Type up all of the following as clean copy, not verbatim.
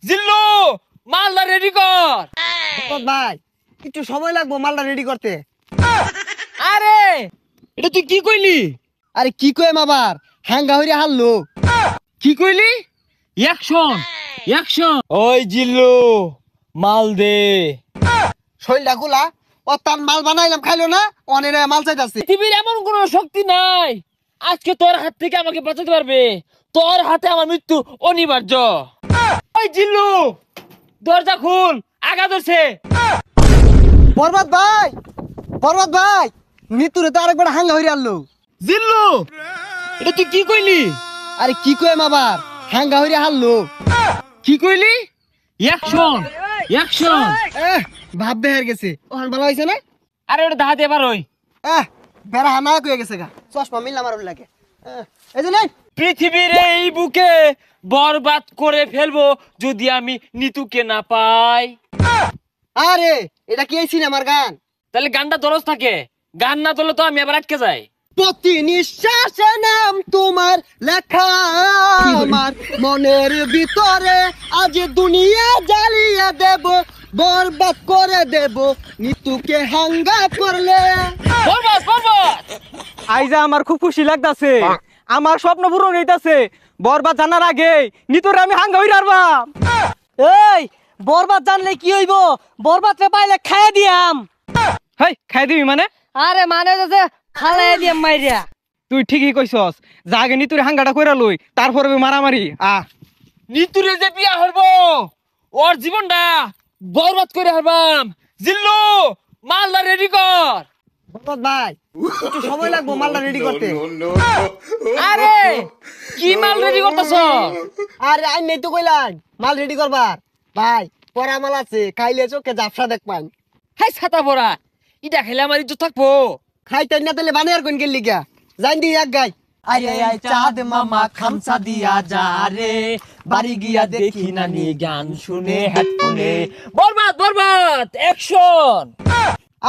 জিল্লু Malda ready কর। ভাই একটু সময় লাগবো মালটা রেডি করতে। আরে এটা তুই কি কইলি? আরে কি কইম আবার, হাঙ্গা হইরে হারলো। কি কইলি? Action action. ওই জিল্লু মাল দে। শৈলটা খোলা, ও তার মাল বানাইলাম খাইলো না, অনেক মাল চাইতাছে। পৃথিবীর এমন কোনো শক্তি নাই আজকে তোর হাত থেকে আমাকে বাঁচাতে পারবে। তোর হাতে আমার মৃত্যু অনিবার্য। ওই জিল্লু দরজা খুল, আগা ধরছে। বরবাদ ভাই, বরবাদ ভাই, মৃত্যুরে তো আরেকবার হাঙ্গা হইরে আনলো। জিল্লু এটা তুই কি কইলি? আরে কি কইম আবার, হাঙ্গা হইরে হারলো। কি কইলি? Action action. ভাব বেহার গেছে, ওখান ভালো হয়েছে না? আরে ওটা দাহাতে এবার ওই বেড়া হানা কয়ে গেছে গা, চশমা মিললাম আর লাগে। এই যে নাই পৃথিবীর এই বুকে বরবাদ করে ফেলবো যদি আমি নিতুকে না পাই। আরে এটা কি এই সিনেমার গান? তাহলে গানটা দরজ থাকে, গান না তোলে তো আমি আবার আটকে যাই। প্রতি নিঃশ্বাসে নাম তোমার লেখা আমার মনের ভিতরে, আজ দুনিয়া জ্বালিয়ে দেব, বরবাদ করে দেব নিতুকে হাঙ্গা করলে। বরবাদ বরবাদ। আইজা আমার খুব খুশি লাগতাছে, আমার স্বপ্ন পূরণ হইতাছে। বরবাদ জানার আগে নিতরে আমি হাঙ্গা হইরা আরবাম। এই বরবাদ জানলে কি হইব? বরবাদ রে পাইলে খাইয়া দিয়াম। হেই খাই দিবি মানে? আরে মানে যে ফালাই দিয়াম মাইরিয়া। তুই ঠিকই কইছস, জাগে নিতুরে হাঙ্গাটা কইরা লই, তারপরে মারামারি। নিতুরে যে বিয়া হরবো ওর জীবনটা বরবাদ করে হারবাম। জিল্লু মালদা রেডি কর। বরবাদ ভাই একটু সময় লাগবো মালটা রেডি করতে। আরে কি মাল রেডি করতেছ? আরে আই নেই তো কইলাম মাল রেডি করবার। ভাই পরা মাল আছে, খাইলে চোখে জাফসা দেখ পান। হাই ছাতা পড়া, ইটা খেলে আমার ইজ্জত থাকবো। খাইতেন না তাহলে বানিয়ার কোন গেলি গা, জান দি এক গাই। আরে আই চাঁদ মামা খামসা দিয়া যা রে, বাড়ি গিয়া দেখি নানি গান শুনে হেডফোনে। বরবাদ বরবাদ অ্যাকশন।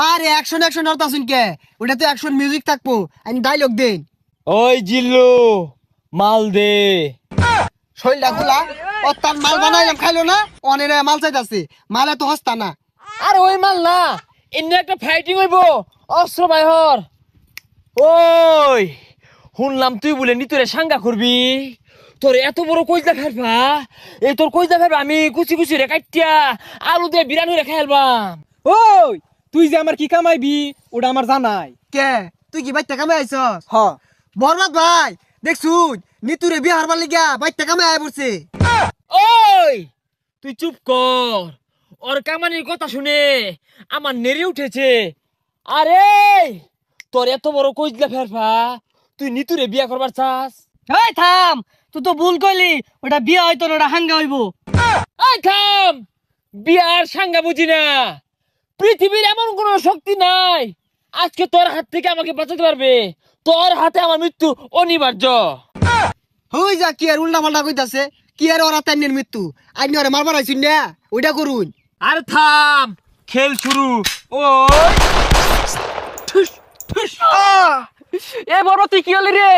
আরে অ্যাকশন অ্যাকশন আর তাসুন কে, ওটা তো অ্যাকশন মিউজিক থাকবো, আমি ডায়লগ দেন। ওই জিল্লু মাল দে। শৈলটা খোলা, ও তার মাল বানাইলাম খাইলো না, অনেক মাল চাইতাছে, মালে তো হস্তা না। আরে ওই মাল না, এমনি একটা ফাইটিং হইবো, অস্ত্র বাইহর। ওই শুনলাম তুই বলে নিতরে সাঙ্গা করবি, তোর এত বড় কইজা ফেলবা, এই তোর কইজা ফেলবা আমি কুচি কুচি রে কাটিয়া আলু দিয়ে বিরানি রে খাইলবাম। ওই তুই যে আমার কি কামাইবি ওটা আমার জানাই। কে তুই কি বাইতে কামে আইছস? হ বরবাদ ভাই দেখছুন নিতুরে বিয়ে হারবার লিগা বাইতে কামে আয় পড়ছে। ওই তুই চুপ কর, ওর কামানির কথা শুনে আমার নেড়ে উঠেছে। আরে তোর এত বড় কইজা ফেলবা, তুই নিতুরে বিয়া করবার চাস? এই থাম, তুই তো ভুল কইলি, ওটা বিয়া হইতো না, ওটা হাঙ্গা হইব। এই থাম, বিয়ার সাঙ্গা বুঝি না। পৃথিবীর এমন কোনো শক্তি নাই আজকে তোর হাত থেকে আমাকে বাঁচাতে পারবে। তোর হাতে আমার মৃত্যু অনিবার্য। হই যা কি আর উল্টা পাল্টা কইতাছে, কি আর ওরা তাইনের মৃত্যু, আইনি ওরে মারবার আইছুন না, ওইটা করুন। আর থাম, খেল শুরু। ওই ঠুস ঠুস। এ বড় তুই কি হলি রে?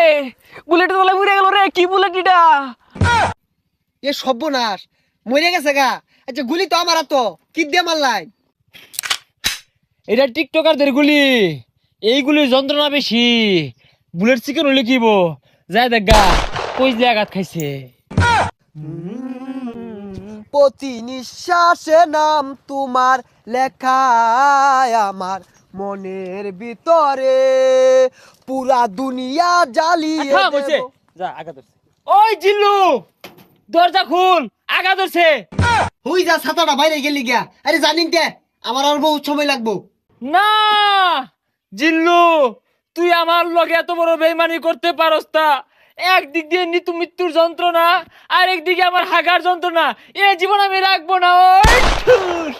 বুলেট তোলা উড়ে গেল রে, কি বুলেট এটা? এ সর্বনাশ, মরে গেছে গা। আচ্ছা গুলি তো আমার তো কি দিয়ে মারলাই? এটা টিকটকারদের গুলি, এইগুলির যন্ত্রণা বেশি। বুলেট চিকেন হলে কিব যায় দেখ গা, কই দিয়ে আঘাত খাইছে। প্রতি নিঃশ্বাসে নাম তোমার লেখা আমার মনের ভিতরে, পুরা দুনিয়া জ্বালিয়ে থাম হইছে, দেব। যা আঘাত ধরছে। ওই জিল্লু দরজা খুল, আঘাত ধরছে। হই যা ছাতাটা বাইরে গেলি গিয়া। আরে জানিন কে আমার আর বহুত সময় লাগবো। না জিল্লু, তুই আমার লগে এত বড় বেইমানি করতে পারস না। একদিক দিয়ে নিতু মৃত্যুর যন্ত্রণা, আর একদিকে আমার হাগার যন্ত্রণা, এ জীবন আমি রাখবো না। ওই ঠুস।